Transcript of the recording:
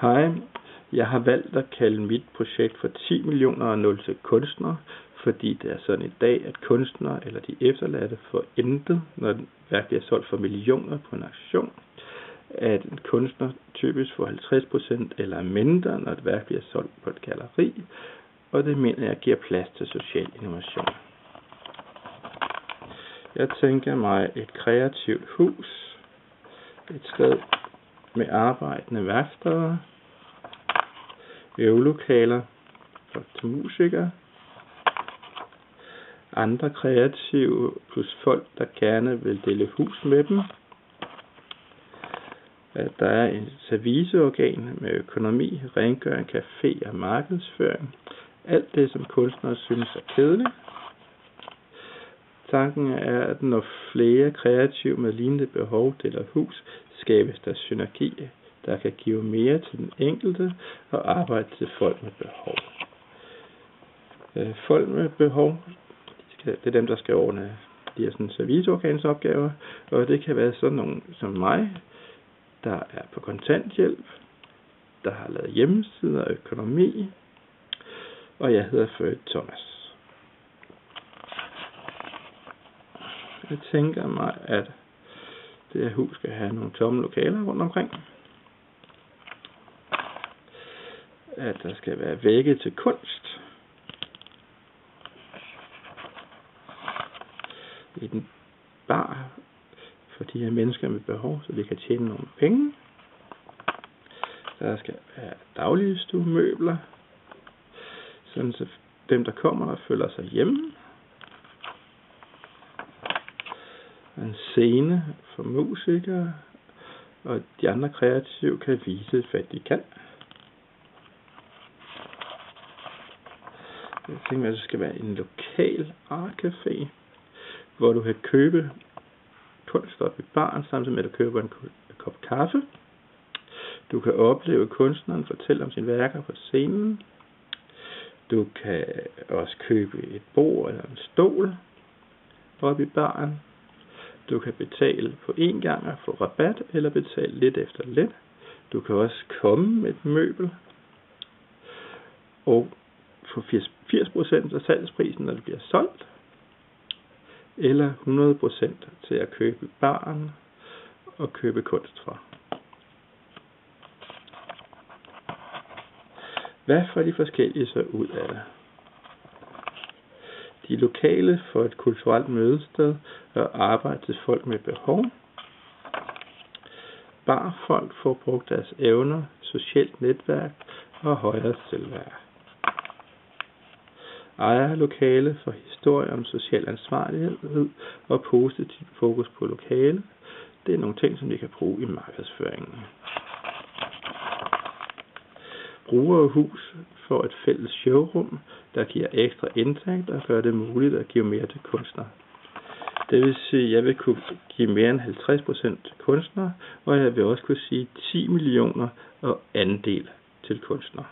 Hej, jeg har valgt at kalde mit projekt for 10 millioner og 0 til kunstnere, fordi det er sådan i dag, at kunstnere eller de efterladte får intet, når den værk er solgt for millioner på en auktion. At en kunstner typisk får 50% eller mindre, når et værk bliver solgt på et galleri, og det mener jeg giver plads til social innovation. Jeg tænker mig et kreativt hus, et sted med arbejdende værksteder, øvelokaler til musikere, andre kreative plus folk, der gerne vil dele hus med dem. At der er et serviceorgan med økonomi, rengøring, café og markedsføring. Alt det, som kunstnere synes er kedeligt. Tanken er, at når flere kreative med lignende behov deler hus, skabes der synergi, der kan give mere til den enkelte og arbejde til folk med behov. Folk med behov, det er dem, der skal ordne de her serviceorgansopgaver, og det kan være sådan nogen som mig, der er på kontanthjælp, der har lavet hjemmesider og økonomi, og jeg hedder Født Thomas. Jeg tænker mig, at det her hus skal have nogle tomme lokaler rundt omkring. At der skal være vægge til kunst. En bar for de her mennesker med behov, så de kan tjene nogle penge. Der skal være dagligstuemøbler, sådan så dem, der kommer, der føler sig hjemme. En scene for musikere, og de andre kreative kan vise, hvad de kan. Jeg tænker, at det skal være en lokal artcafé, hvor du kan købe kunst op i baren, samtidig med at du køber en kop kaffe. Du kan opleve kunstneren fortælle om sine værker på scenen. Du kan også købe et bord eller en stol op i baren. Du kan betale på én gang og få rabat, eller betale lidt efter lidt. Du kan også komme med et møbel og få 80% af salgsprisen, når det bliver solgt, eller 100% til at købe baren og købe kunst fra. Hvad får de forskellige så ud af det? De lokale får et kulturelt mødested og arbejde til folk med behov. Barfolk får brugt deres evner, socialt netværk og højere selvværd. Ejer lokale for historie om social ansvarlighed og positiv fokus på lokale. Det er nogle ting, som de kan bruge i markedsføringen. Bruger hus får et fælles showrum, der giver ekstra indtægt og gør det muligt at give mere til kunstnere. Det vil sige, at jeg vil kunne give mere end 50% til kunstnere, og jeg vil også kunne sige 10 millioner og andel til kunstnere.